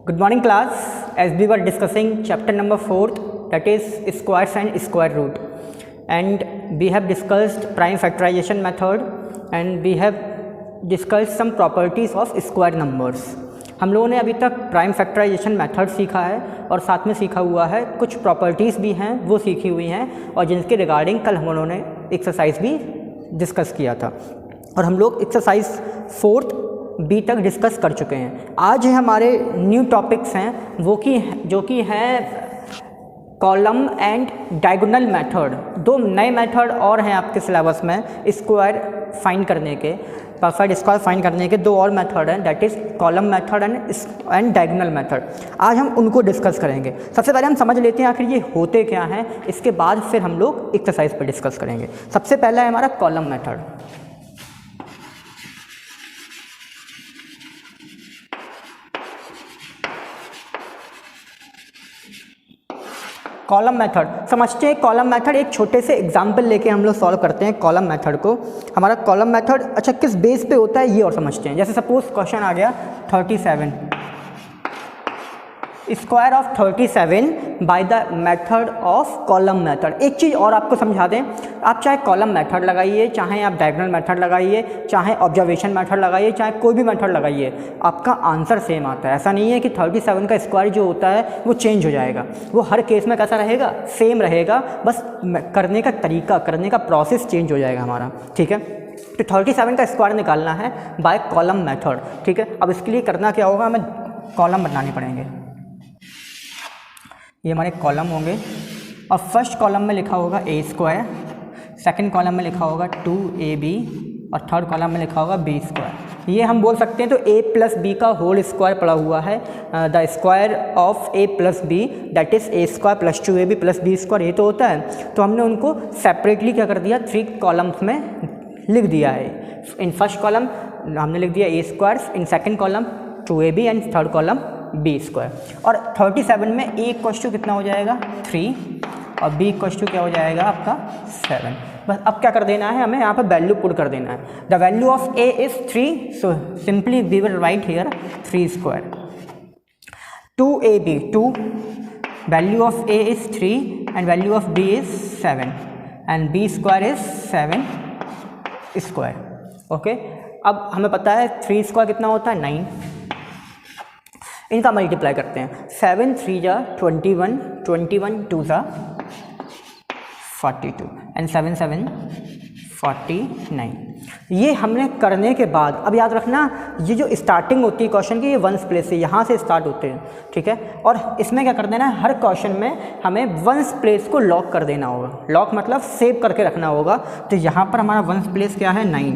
Good morning class. As we were discussing chapter number 4th, that is squares and square root, and we have discussed prime factorization method and we have discussed some properties of square numbers. हम लोगों ने अभी तक prime factorisation method सीखा है और साथ में सीखा हुआ है कुछ प्रॉपर्टीज़ भी हैं वो सीखी हुई हैं और जिनके रिगार्डिंग कल हम लोगों ने एक्सरसाइज भी डिस्कस किया था और हम लोग एक्सरसाइज 4th बी तक डिस्कस कर चुके हैं। आज हमारे न्यू टॉपिक्स हैं वो जो कि है कॉलम एंड डायगोनल मेथड। दो नए मेथड और हैं आपके सिलेबस में स्क्वायर फाइंड करने के, परफेक्ट स्क्वायर फाइंड करने के दो और मेथड हैं, that is column method and diagonal method. आज हम उनको डिस्कस करेंगे। सबसे पहले हम समझ लेते हैं आखिर ये होते क्या हैं, इसके बाद फिर हम लोग एक्सरसाइज पर डिस्कस करेंगे। सबसे पहला है हमारा कॉलम मेथड। कॉलम मेथड समझते हैं। कॉलम मेथड एक छोटे से एग्जाम्पल लेके हम लोग सॉल्व करते हैं कॉलम मेथड को। हमारा कॉलम मेथड अच्छा किस बेस पे होता है ये और समझते हैं। जैसे सपोज क्वेश्चन आ गया 37, square of 37 bye the method of column method. एक चीज़ और आपको समझा दें, आप चाहे कॉलम मेथड लगाइए, चाहे आप डायगोनल मेथड लगाइए, चाहे ऑब्जर्वेशन मेथड लगाइए, चाहे कोई भी मेथड लगाइए, आपका आंसर सेम आता है। ऐसा नहीं है कि 37 का स्क्वायर जो होता है वो चेंज हो जाएगा, वो हर केस में कैसा रहेगा, सेम रहेगा, बस करने का तरीका, करने का प्रोसेस चेंज हो जाएगा हमारा। ठीक है, तो 37 का स्क्वायर निकालना है बाय कॉलम मेथड। ठीक है, अब इसके लिए करना क्या होगा, हमें कॉलम बनाने पड़ेंगे। ये हमारे कॉलम होंगे और फर्स्ट कॉलम में लिखा होगा ए स्क्वायर, सेकंड कॉलम में लिखा होगा 2ab और थर्ड कॉलम में लिखा होगा बी स्क्वायर। ये हम बोल सकते हैं तो a प्लस बी का होल स्क्वायर पड़ा हुआ है, the square of a plus B that is a square plus 2ab plus B square, ये तो होता है। तो हमने उनको सेपरेटली क्या कर दिया, 3 कॉलम्स में लिख दिया है। इन फर्स्ट कॉलम हमने लिख दिया a square, in second column 2ab and third column B square. और 37 में a इक्वल्स टू कितना हो जाएगा 3 और b इक्वल्स टू क्या हो जाएगा आपका 7। बस अब क्या कर देना है, हमें यहाँ पर वैल्यू पुट कर देना है। The value of a is 3, so simply we will write here 3 square. 2ab 2, value of a is 3 and value of b is 7 and b square is 7 square. Okay, अब हमें पता है 3 स्क्वायर कितना होता है 9, इनका मल्टीप्लाई करते हैं। 7 3 जा 21, 21 2 जा 42 एंड 7 7 49। ये हमने करने के बाद अब याद रखना, ये जो स्टार्टिंग होती है क्वेश्चन की, ये वंस प्लेस से यहाँ से स्टार्ट होते हैं। ठीक है, और इसमें क्या कर देना है, हर क्वेश्चन में हमें वंस प्लेस को लॉक कर देना होगा। लॉक मतलब सेव करके रखना होगा। तो यहाँ पर हमारा वंस प्लेस क्या है 9,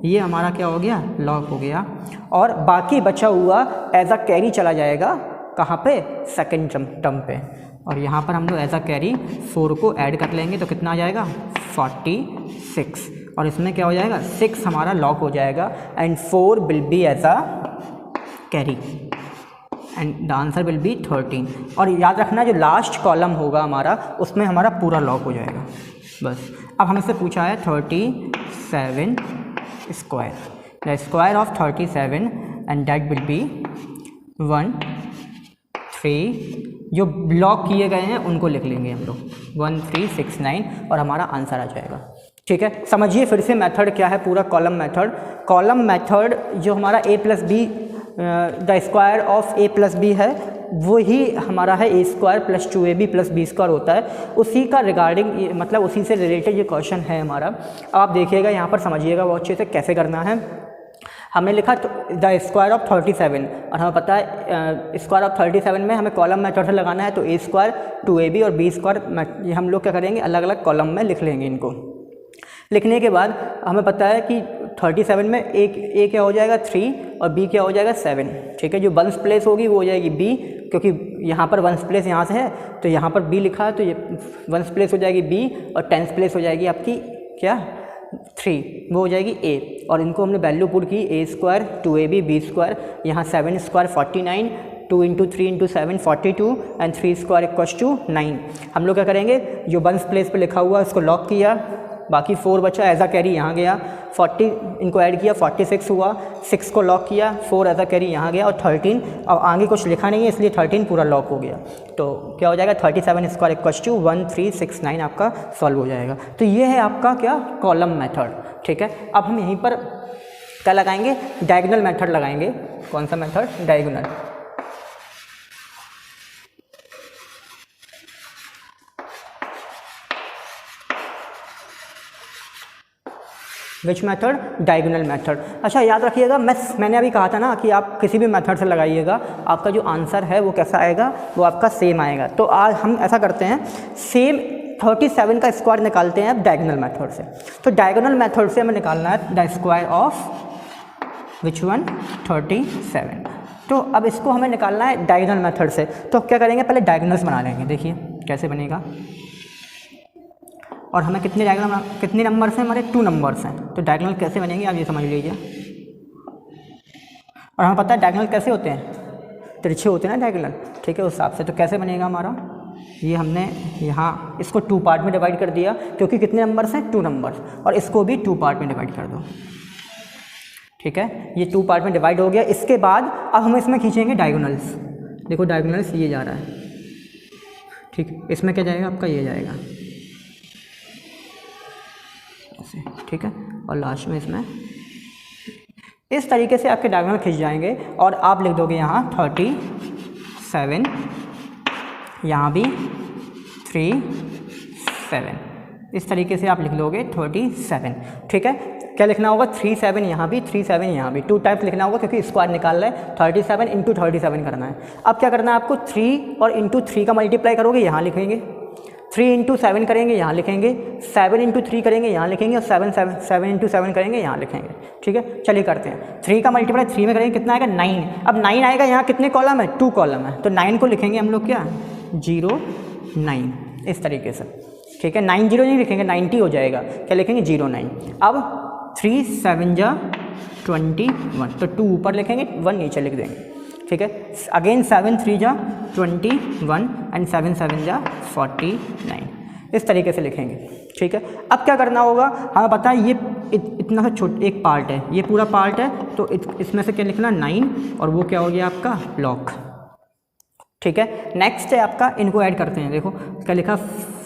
ये हमारा क्या हो गया, लॉक हो गया। और बाकी बचा हुआ एज अ कैरी चला जाएगा कहाँ पे, सेकंड टर्म पे। और यहाँ पर हम लोग एज अ कैरी 4 को ऐड कर लेंगे तो कितना आ जाएगा 46, और इसमें क्या हो जाएगा 6 हमारा लॉक हो जाएगा and 4 will be as a carry and the answer will be 13। और याद रखना जो लास्ट कॉलम होगा हमारा उसमें हमारा पूरा लॉक हो जाएगा। बस अब हमसे पूछा है 37 square, the square of 37 and that will B 1 3, जो ब्लॉक किए गए हैं उनको लिख लेंगे हम लोग 1 3 6 9 और हमारा आंसर आ जाएगा। ठीक है, समझिए फिर से मेथड क्या है पूरा कॉलम मेथड। कॉलम मेथड जो हमारा a plus B, the square of a plus B है, वही हमारा है a square plus 2ab plus B square होता है। उसी का रिगार्डिंग मतलब उसी से रिलेटेड ये क्वेश्चन है हमारा। अब आप देखिएगा यहाँ पर, समझिएगा बहुत अच्छे से कैसे करना है। हमने लिखा द स्क्वायर ऑफ 37 और हमें पता है स्क्वायर ऑफ 37 में हमें कॉलम मेथड से लगाना है, तो a स्क्वायर 2ab और b स्क्वायर हम लोग क्या करेंगे, अलग अलग कॉलम में लिख लेंगे। इनको लिखने के बाद हमें पता है कि 37 में a क्या हो जाएगा 3 और b क्या हो जाएगा 7। ठीक है, जो वंस प्लेस होगी वो हो जाएगी b, क्योंकि यहाँ पर वंस प्लेस यहाँ से है तो यहाँ पर b लिखा है तो ये वंस प्लेस हो जाएगी b और टेंस प्लेस हो जाएगी आपकी क्या 3, वो हो जाएगी a। और इनको हमने वैल्यू पुट की a square 2ab b square, यहाँ 7 square 49, 2 into 3 into 7 42 and 3 square equals to 9। हम लोग क्या करेंगे, जो वंस प्लेस पे लिखा हुआ है उसको लॉक किया बाकी 4 बचा, एज अ कैरी यहाँ गया, 40 इनको ऐड किया 46 हुआ, 6 को लॉक किया, 4 एज अ कैरी यहाँ गया और 13, अब आगे कुछ लिखा नहीं है इसलिए 13 पूरा लॉक हो गया। तो क्या हो जाएगा 37 स्क्वायर इक्वल्स टू 1369 आपका सॉल्व हो जाएगा। तो ये है आपका क्या कॉलम मेथड, ठीक है। अब हम यहीं पर क्या लगाएंगे, डायगोनल मेथड लगाएंगे। कौन सा method, diagonal. Which method, diagonal method. अच्छा याद रखिएगा, मैंने अभी कहा था ना कि आप किसी भी मेथड से लगाइएगा, आपका जो आंसर है वो कैसा आएगा, वो आपका सेम आएगा। तो आज हम ऐसा करते हैं, सेम 37 का स्क्वायर निकालते हैं अब डायगोनल मेथड से। तो डायगोनल मेथड से हमें निकालना है the square of which one, 37। तो अब इसको हमें निकालना है डायगोनल मेथड से। तो क्या करेंगे, पहले डायगोनल्स बना लेंगे। देखिए कैसे बनेगा, और हमें कितने नंबर्स हैं, हमारे 2 नंबर्स हैं। तो डायगोनल कैसे बनेंगे आप ये समझ लीजिए। और हमें पता है डायगोनल कैसे होते हैं, तिरछे होते हैं ना डायगोनल, ठीक है, उस हिसाब से। तो कैसे बनेगा हमारा, ये हमने यहाँ इसको 2 पार्ट में डिवाइड कर दिया, क्योंकि कितने नंबर्स हैं, 2 नंबर्स, और इसको भी 2 पार्ट में डिवाइड कर दो, ठीक है। ये 2 पार्ट में डिवाइड हो गया। इसके बाद अब हम इसमें खींचेंगे डायगोनल्स। देखो डायगोनल्स ये जा रहा है, ठीक, इसमें क्या जाएगा आपका, ये जाएगा ऐसे, ठीक है। और लास्ट में इसमें इस तरीके से आपके डायगोनल खिंच जाएंगे और आप लिख दोगे यहाँ 37, यहाँ भी 37, इस तरीके से आप लिख लोगे 37, ठीक है। क्या लिखना होगा, 37 यहाँ भी, 37 यहाँ भी, 2 टाइप्स लिखना होगा क्योंकि स्क्वायर निकाल रहा है। 37 इंटू 37 करना है। अब क्या करना है आपको, 3 और इंटू 3 का मल्टीप्लाई करोगे, यहाँ लिखेंगे, 3 इंटू 7 करेंगे, यहाँ लिखेंगे, 7 इंटू 3 करेंगे, यहाँ लिखेंगे, और 7 इंटू 7 करेंगे, यहाँ लिखेंगे, ठीक है। चलिए करते हैं, 3 का मल्टीप्लाई 3 में करेंगे, कितना आएगा 9। अब 9 आएगा, यहाँ कितने कॉलम है, 2 कॉलम है, तो 9 को लिखेंगे हम लोग क्या, 09, इस तरीके से, ठीक है। 90 नहीं लिखेंगे, 90 हो जाएगा, क्या लिखेंगे 09। अब 3 7 जा 21, तो 2 ऊपर लिखेंगे, 1 नीचे लिख देंगे, ठीक है। अगेन 7 3 जा 21 एंड 7 7 जा 49, इस तरीके से लिखेंगे, ठीक है। अब क्या करना होगा, हमें पता है ये इतना सा छोटा एक पार्ट है, ये पूरा पार्ट है, तो इसमें से क्या लिखना 9, और वो क्या हो गया आपका लॉक, ठीक है। नेक्स्ट है आपका, इनको ऐड करते हैं। देखो क्या लिखा,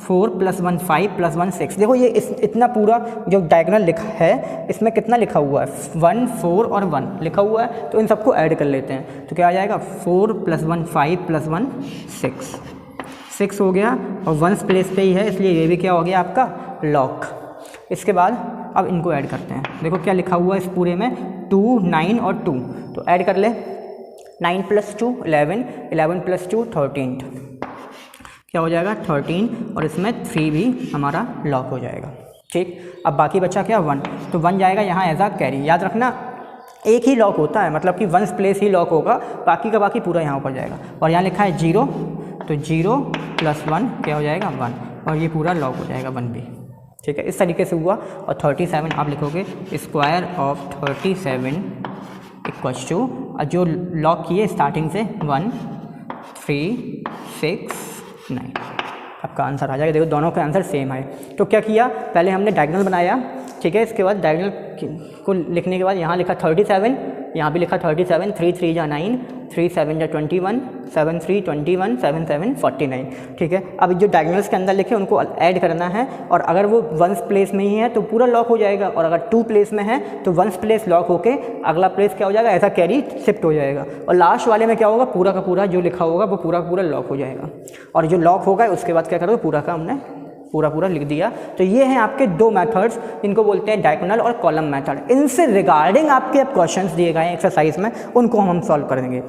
4 + 1 5 + 1 6। देखो ये इतना पूरा जो डायगोनल लिखा है, इसमें कितना लिखा हुआ है, 1 4 और 1 लिखा हुआ है, तो इन सबको ऐड कर लेते हैं। तो क्या आ जाएगा, 4 + 1 5 + 1 6 हो गया, और 1 प्लेस पे ही है इसलिए ये भी क्या हो गया आपका लॉक। इसके बाद अब इनको ऐड करते हैं। देखो क्या लिखा हुआ है इस पूरे में, 2 9 और 2, तो ऐड कर ले, 9 + 2 11, 11 + 2 13, क्या हो जाएगा 13, और इसमें 3 भी हमारा लॉक हो जाएगा, ठीक। अब बाकी बचा क्या 1, तो 1 जाएगा यहाँ एज अ कैरी। याद रखना एक ही लॉक होता है, मतलब कि 1 प्लेस ही लॉक होगा, बाकी का बाकी पूरा यहाँ ऊपर जाएगा। और यहाँ लिखा है 0, तो 0 + 1 क्या हो जाएगा 1, और ये पूरा लॉक हो जाएगा 1 भी, ठीक है। इस तरीके से हुआ। और 37 आप लिखोगे स्क्वायर ऑफ 37 इक्वल्स टू, जो लॉक किए स्टार्टिंग से 1 3 6 9, आपका आंसर आ जाएगा। देखो दोनों का आंसर सेम है। तो क्या किया, पहले हमने डायगोनल बनाया, ठीक है। इसके बाद डायगोनल को लिखने के बाद यहाँ लिखा 37, यहाँ भी लिखा 37, 3 3 जा 9, 3 7 जा 21, 7 3 21, 7 7 49, ठीक है। अब जो डायगोनल्स के अंदर लिखे उनको ऐड करना है, और अगर वो 1 प्लेस में ही है तो पूरा लॉक हो जाएगा, और अगर 2 प्लेस में है तो 1 प्लेस लॉक होके अगला प्लेस क्या हो जाएगा, ऐसा कैरी शिफ्ट हो जाएगा, और लास्ट वाले में क्या होगा, पूरा का पूरा जो लिखा होगा वो पूरा का पूरा लॉक हो जाएगा। और जो लॉक होगा उसके बाद क्या करोगे, पूरा का हमने पूरा लिख दिया। तो ये हैं आपके 2 मेथड्स, इनको बोलते हैं डायगोनल और कॉलम मेथड। इनसे रिगार्डिंग आपके अब क्वेश्चंस दिए गए हैं एक्सरसाइज में, उनको हम सॉल्व करेंगे।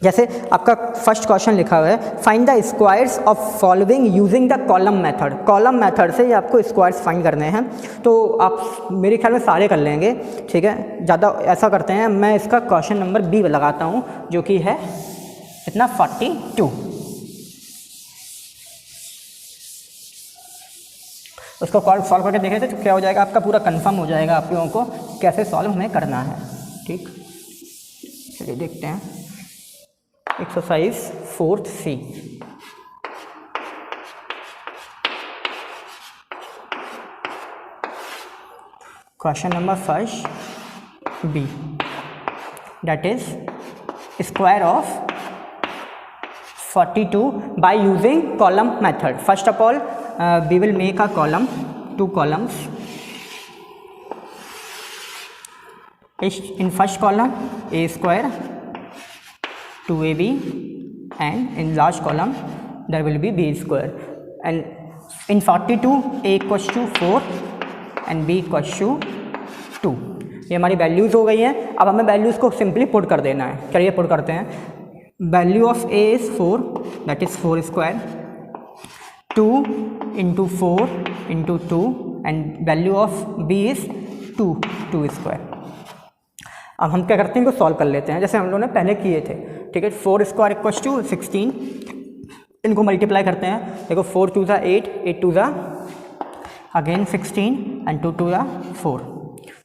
जैसे आपका फर्स्ट क्वेश्चन लिखा हुआ है, find the squares of following using the column method. Column method से ये आपको स्क्वायर्स फाइंड करने हैं, तो आप मेरे ख्याल में सारे कर लेंगे, ठीक है। ज़्यादा ऐसा करते हैं, मैं इसका क्वेश्चन नंबर बी लगाता हूँ, जो कि है इतना 42। उसको सॉल्व करके देखे थे तो क्या हो जाएगा, आपका पूरा कंफर्म हो जाएगा आप लोगों को कैसे सॉल्व हमें करना है, ठीक। चलिए देखते हैं exercise 4th C। Question number first B, that is square of 42 by using column method. First of all, we will make a column, 2 columns. In first column a square 2ab, and in last column there will be b square. And in 42 a equals to 4 and b equals to 2. ये हमारी values हो गई हैं। अब हमें values को simply put कर देना है। चलिए पुट करते हैं। Value of A is 4, that is 4 square, 2 into 4 into 2, and value of B is 2 square. अब हम क्या करते हैं, इनको सॉल्व कर लेते हैं जैसे हम लोगों ने पहले किए थे। ठीक है, 4 स्क्वायर इक्वल्स टू 16, इनको मल्टीप्लाई करते हैं। देखो 4 2 ज़ा 8, 8 2 ज़ा अगेन 16 एंड 2 2 ज़ा 4।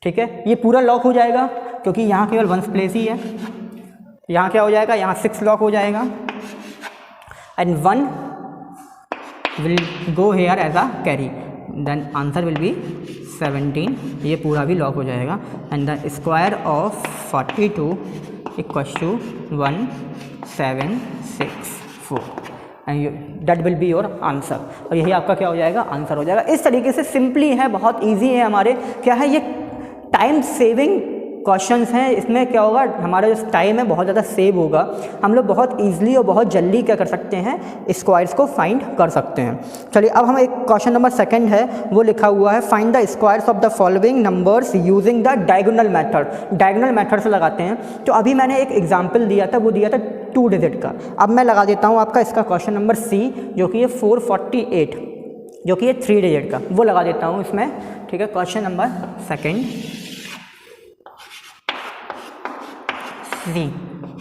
ठीक है, ये पूरा लॉक हो जाएगा क्योंकि यहाँ केवल 1 प्लेस ही है। यहाँ क्या हो जाएगा, यहाँ 6 लॉक हो जाएगा and 1 will go here as a carry, then answer will be 17। ये पूरा भी लॉक हो जाएगा and the square of 42 equals to 1764 and that will be your answer. और यही आपका क्या हो जाएगा, आंसर हो जाएगा। इस तरीके से सिंपली है, बहुत इजी है। हमारे क्या है, ये टाइम सेविंग क्वेश्चंस हैं। इसमें क्या होगा, हमारा जो टाइम है बहुत ज़्यादा सेव होगा। हम लोग बहुत ईजिली और बहुत जल्दी क्या कर सकते हैं, स्क्वायर्स को फाइंड कर सकते हैं। चलिए अब हम एक क्वेश्चन नंबर सेकंड है, वो लिखा हुआ है find the squares of the following numbers using the diagonal method. Diagonal method से लगाते हैं। तो अभी मैंने एक एग्जाम्पल दिया था, वो दिया था 2 डिजिट का। अब मैं लगा देता हूँ आपका इसका क्वेश्चन नंबर सी, जो कि है 448, जो कि है 3 डिजिट का, वो लगा देता हूँ इसमें। ठीक है, question number second,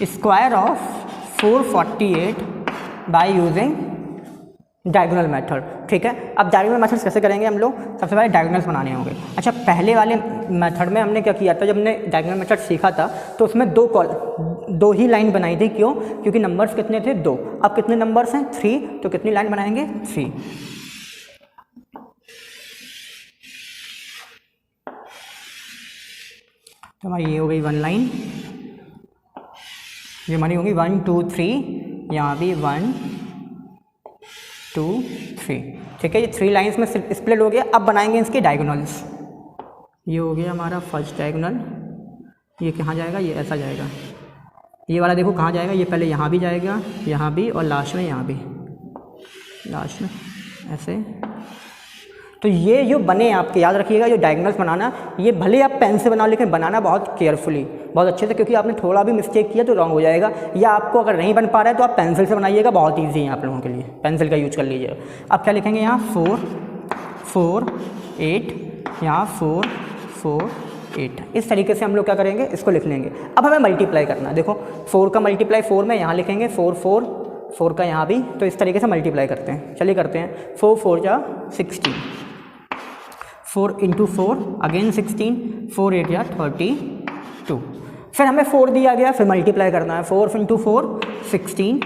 square of 448 by using diagonal method. ठीक है, अब डायगोनल मेथड कैसे करेंगे हम लोग, सबसे पहले डायगोनल्स बनाने होंगे। अच्छा, पहले वाले मेथड में हमने क्या किया था, जब हमने डायगोनल मेथड सीखा था तो उसमें 2 ही लाइन बनाई थी। क्यों, क्योंकि नंबर्स कितने थे, 2। अब कितने नंबर्स हैं, 3, तो कितनी लाइन बनाएंगे, 3। तो हमारी ये हो गई 1 लाइन, ये हमारी होगी 1 2 3, यहाँ भी 1 2 3। ठीक है, ये 3 लाइंस में स्प्लिट हो गया। अब बनाएंगे इसके डायगोनल्स। ये हो गया हमारा फर्स्ट डायगोनल, ये कहाँ जाएगा, ये ऐसा जाएगा। ये वाला देखो कहाँ जाएगा, ये पहले यहाँ भी जाएगा, यहाँ भी, और लास्ट में यहाँ भी, लास्ट में ऐसे। तो ये जो बने आपके, याद रखिएगा, जो डायगोनल्स बनाना, ये भले आप पेन से बनाओ लेकिन बनाना बहुत केयरफुली, बहुत अच्छे से, क्योंकि आपने थोड़ा भी मिस्टेक किया तो रॉन्ग हो जाएगा। या आपको अगर नहीं बन पा रहा है तो आप पेंसिल से बनाइएगा, बहुत ईजी है आप लोगों के लिए, पेंसिल का यूज कर लीजिएगा। अब क्या लिखेंगे, यहाँ 4 4 8, यहाँ 4 4 8। इस तरीके से हम लोग क्या करेंगे, इसको लिख लेंगे। अब हमें मल्टीप्लाई करना है। देखो 4 का मल्टीप्लाई 4 में यहाँ लिखेंगे, 4 4 4 का यहाँ भी, तो इस तरीके से मल्टीप्लाई करते हैं। चलिए करते हैं। 4 4 जा 16, 4 इंटू 4 अगेन 16, 4 8 या 32। फिर हमें 4 दिया गया, फिर मल्टीप्लाई करना है। 4 इंटू 4 16,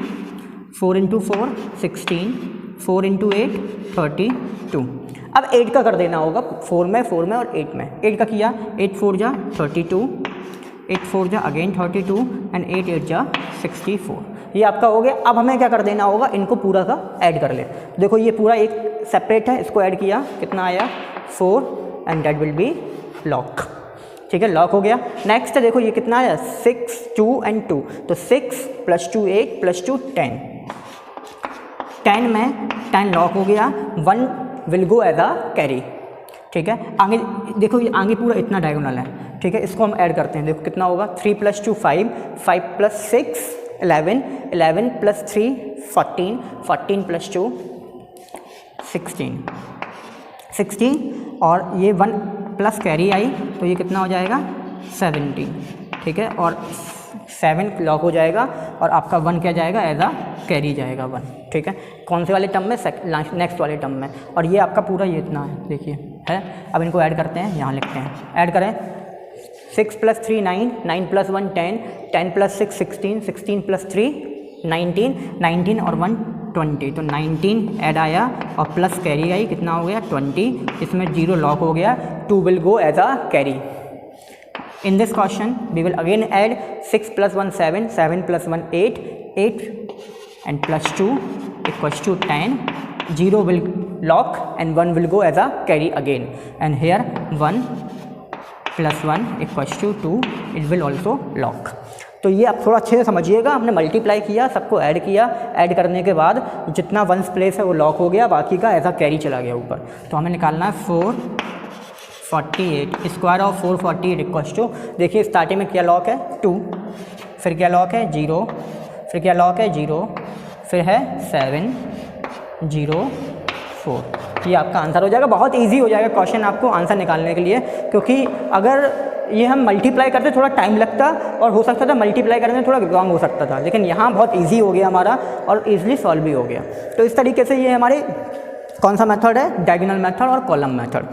4 इंटू 4 16, 4 इंटू 8 32। अब 8 का कर देना होगा, 4 में और 8 में। 8 का किया, 8 4 जा 32, 8 4 जा अगेन 32 एंड 8 8 जा 64। ये आपका हो गया। अब हमें क्या कर देना होगा, इनको पूरा का ऐड कर ले। देखो ये पूरा एक सेपरेट है, इसको ऐड किया, कितना आया 4 and that will B lock. ठीक है, लॉक हो गया। नेक्स्ट देखो ये कितना आया, 6 2 एंड 2, तो 6 + 2 8 + 2 10। 10 में 10 लॉक हो गया, 1 will go as a carry. ठीक है, आगे देखो ये आगे पूरा इतना डायगोनल है। ठीक है, इसको हम ऐड करते हैं। देखो कितना होगा, 3 + 2 5, 5 + 6 11, 11 + 3 14, 14 + 2 16, 16 और ये 1 प्लस कैरी आई तो ये कितना हो जाएगा 17। ठीक है, और 7 लॉक हो जाएगा और आपका 1 क्या जाएगा, एज अ कैरी जाएगा 1। ठीक है, कौन से वाले टर्म में, नेक्स्ट वाले टर्म में। और ये आपका पूरा ये इतना है, देखिए है। अब इनको ऐड करते हैं, यहाँ लिखते हैं, ऐड करें। 6 + 3 9, 9 + 1 10, 10 + 6 16, 16 + 3 19, 19 और 1 20, तो 19 ऐड आया और प्लस कैरी आई, कितना हो गया 20, इसमें 0 लॉक हो गया, 2 will go as a carry. In this question, we will again add 6 plus 1 7, 7 plus 1 8, 8 and plus 2 equals to 10. 0 will lock and 1 will go as a carry again. And here 1 plus 1 equals to 2, it will also lock. तो ये आप थोड़ा अच्छे से समझिएगा, हमने multiply किया, सबको ऐड किया, ऐड करने के बाद जितना वंस प्लेस है वो लॉक हो गया, बाकी का एज अ कैरी चला गया ऊपर। तो हमें निकालना है 448, स्क्वायर ऑफ 448 इक्वल्स टू, देखिए स्टार्टिंग में क्या लॉक है 2, फिर क्या लॉक है 0, फिर क्या लॉक है 0, फिर है 7 0 4। ये आपका आंसर हो जाएगा। बहुत इजी हो जाएगा क्वेश्चन आपको आंसर निकालने के लिए, क्योंकि अगर ये हम मल्टीप्लाई करते थोड़ा टाइम लगता और हो सकता था मल्टीप्लाई करने में थोड़ा रॉन्ग हो सकता था, लेकिन यहाँ बहुत इजी हो गया हमारा और इजीली सॉल्व भी हो गया। तो इस तरीके से ये हमारे कौन सा मेथड है, डायगोनल मेथड और कॉलम मेथड।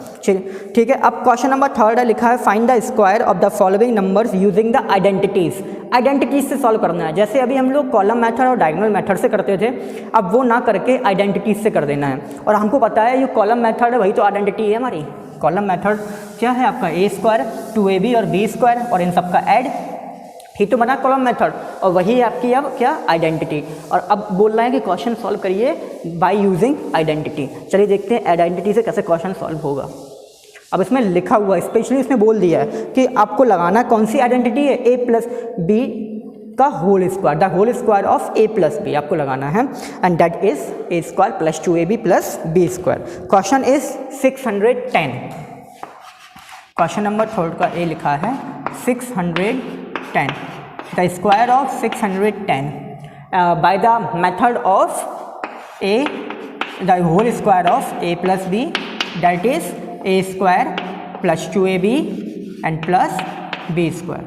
ठीक है। अब क्वेश्चन नंबर 3 है, लिखा है find the square of the following numbers using the identities. Identities से सॉल्व करना है, जैसे अभी हम लोग कॉलम मेथड और डायगोनल मेथड से करते थे, अब वो ना करके आइडेंटिटीज से कर देना है। और हमको पता है ये कॉलम मेथड है, वही तो आइडेंटिटी है हमारी। कॉलम मेथड क्या है आपका, ए स्क्वायर 2ab और बी स्क्वायर और इन सबका ऐड, ही तो बना कॉलम मेथड, और वही है आपकी अब क्या आइडेंटिटी। और अब बोल रहे हैं कि क्वेश्चन सॉल्व करिए बाय यूजिंग आइडेंटिटी। चलिए देखते हैं आइडेंटिटी से कैसे क्वेश्चन सॉल्व होगा। अब इसमें लिखा हुआ है, स्पेशली इसमें बोल दिया है कि आपको लगाना कौन सी आइडेंटिटी है, a प्लस बी का whole square, the whole square of a plus B आपको लगाना है, and that is a square plus 2ab plus B square. Question is 610। Question number 3 का ए लिखा है 610, the square of 610 by the method of a, the whole square of a plus B, that is a square plus 2ab and plus B square.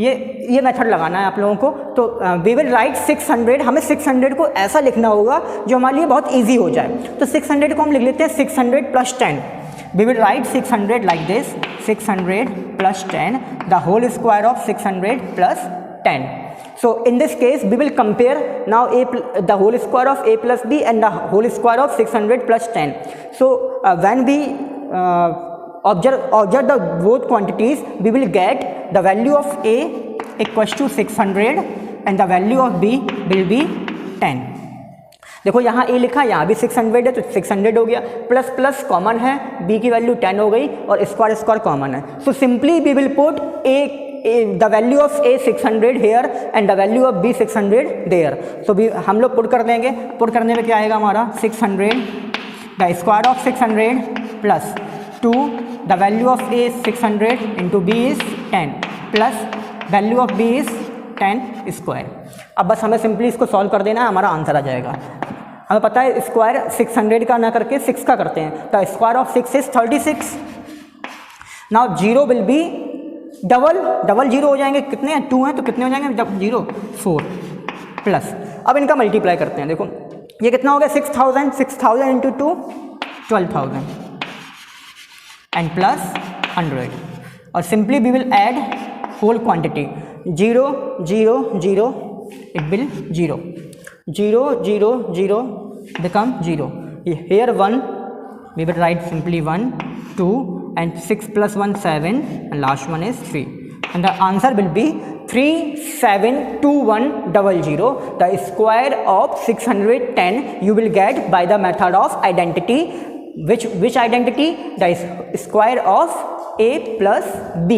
ये method लगाना है आप लोगों को। तो वी विल राइट 600, हमें 600 को ऐसा लिखना होगा जो हमारे लिए बहुत इजी हो जाए। तो 600 को हम लिख लेते हैं 600 plus 10। We will write 600 like this, 600 plus 10, the whole square of 600 plus 10. So in this case we will compare now the whole square of a plus b and the whole square of 600 plus 10. So when we observe the both quantities, we will get the value of a equals to 600 and the value of b will be 10. देखो यहाँ a लिखा, यहाँ भी 600 है तो 600 हो गया, plus plus common है, b की वैल्यू 10 हो गई और स्क्वायर स्क्वायर कॉमन है। So simply we will put the value of a 600 here and the value of b 600 there. So हम लोग पुट कर देंगे, पुट करने में क्या आएगा हमारा 600, the square of 600 plus 2, the value of a 600 into b is 10 plus value of b is 10 square. अब बस हमें सिंपली इसको सॉल्व कर देना है, हमारा आंसर आ जाएगा। हमें पता है स्क्वायर 600 का ना करके 6 का करते हैं, तो square of 6 is 36। Now 0 will be double zero हो जाएंगे, कितने हैं 2 हैं तो कितने हो जाएंगे जब 0 4 प्लस। अब इनका मल्टीप्लाई करते हैं, देखो ये कितना हो गया 6000 इंटू 2 12,000 एंड प्लस 100, और simply we will add whole quantity 0 0 0 it will 0 0 0 0 become 0 here 1 we will write simply 1 2 and 6 plus 1 7 and last one is 3 and the answer will be 372100. The square of 610 you will get by the method of identity. Which identity? The square of a plus b,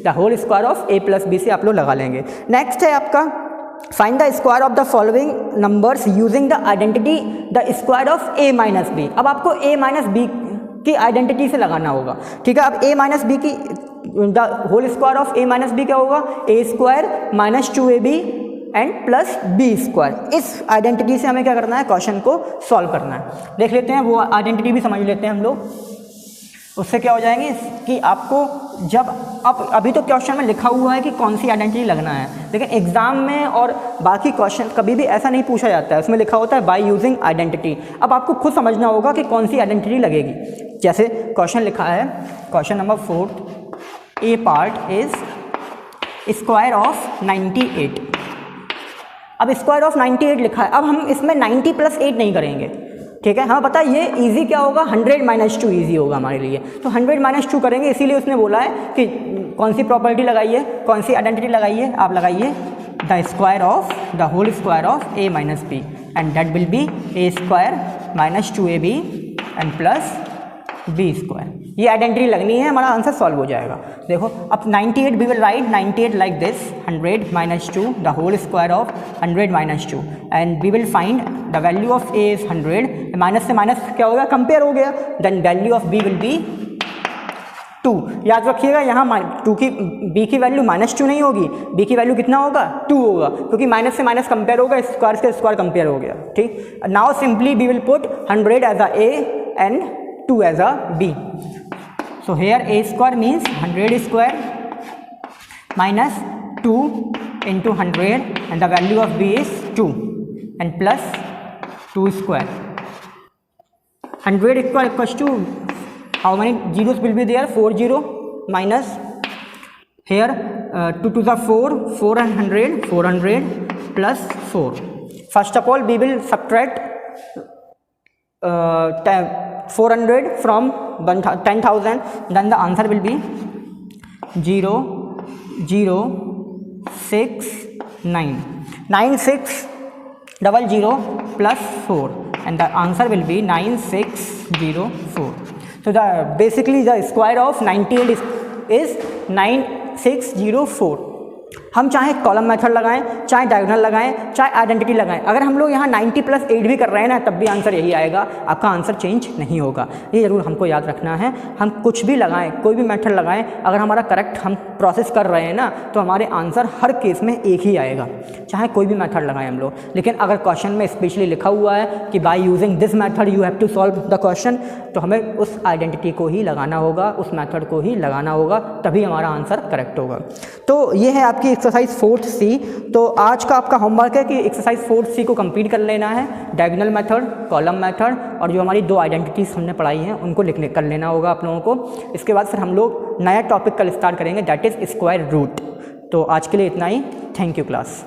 the whole square of a plus b से आप लोग लगा लेंगे। Next है आपका find the square of the following numbers using the identity the square of a minus B. अब आपको a minus B की आइडेंटिटी से लगाना होगा, ठीक है। अब a माइनस बी की the whole square of a minus B क्या होगा, a square minus 2ab and plus B square. इस आइडेंटिटी से हमें क्या करना है, क्वेश्चन को सॉल्व करना है। देख लेते हैं, वो आइडेंटिटी भी समझ लेते हैं हम लोग। उससे क्या हो जाएंगे कि आपको जब अभी तो क्वेश्चन में लिखा हुआ है कि कौन सी आइडेंटिटी लगना है, लेकिन एग्जाम में और बाकी क्वेश्चन कभी भी ऐसा नहीं पूछा जाता है, उसमें लिखा होता है बाय यूजिंग आइडेंटिटी। अब आपको खुद समझना होगा कि कौन सी आइडेंटिटी लगेगी। जैसे क्वेश्चन लिखा है, question number 4, A part is square of 98, अब स्क्वायर ऑफ 98 लिखा है, अब हम इसमें 90 + 8 नहीं करेंगे, ठीक है। हमें पता है ये इजी क्या होगा, 100 - 2 इजी होगा हमारे लिए, तो 100 - 2 करेंगे। इसीलिए उसने बोला है कि कौन सी प्रॉपर्टी लगाइए, कौन सी आइडेंटिटी लगाइए, आप लगाइए the square of the whole square of a - b and that will be a² - 2ab and plus b²। ये आइडेंटिटी लगनी है, हमारा आंसर सॉल्व हो जाएगा। देखो अब 98 we will write 98 like this, 100 - 2 the whole square of 100 - 2 and we will find the value of a is 100, minus से minus क्या हो गया, कंपेयर हो गया, then value of b will be 2। याद रखिएगा यहाँ b की वैल्यू -2 नहीं होगी, b की वैल्यू कितना होगा, 2 होगा, क्योंकि माइनस से माइनस कंपेयर होगा, स्क्वायर से स्क्वायर कंपेयर हो गया, ठीक। Now simply we will put 100 as a a and 2 as a b. So here a² means 100² minus 2 into 100 and the value of b is 2 and plus 2². 100 equals to how many zeros will be there, 4 0 minus here 2 to the 4, 4 and 100, 400 plus 4. First of all we will subtract 400 from 10,000, then the answer will be 0 0 6 9 9600 plus 4 and the answer will be 9604. So the basically the square of 98 is 9604. हम चाहे column method लगाएं, चाहे diagonal लगाएं, चाहे identity लगाएं, अगर हम लोग यहाँ 90 + 8 भी कर रहे हैं ना, तब भी आंसर यही आएगा, आपका आंसर चेंज नहीं होगा। ये ज़रूर हमको याद रखना है। हम कुछ भी लगाएं, कोई भी मेथड लगाएं, अगर हमारा करेक्ट हम प्रोसेस कर रहे हैं ना, तो हमारे आंसर हर केस में एक ही आएगा, चाहे कोई भी मेथड लगाएं हम लोग। लेकिन अगर क्वेश्चन में स्पेशली लिखा हुआ है कि by using this method you have to solve the question, तो हमें उस आइडेंटिटी को ही लगाना होगा, उस मेथड को ही लगाना होगा, तभी हमारा आंसर करेक्ट होगा। तो ये है आपकी एक्सरसाइज 4th C। तो आज का आपका होमवर्क है कि एक्सरसाइज 4th C को कंप्लीट कर लेना है, डायगोनल मेथड, कॉलम मेथड और जो हमारी 2 आइडेंटिटीज़ हमने पढ़ाई हैं उनको कर लेना होगा आप लोगों को। इसके बाद फिर हम लोग नया टॉपिक कल स्टार्ट करेंगे, दैट इज़ स्क्वायर रूट। तो आज के लिए इतना ही, थैंक यू क्लास।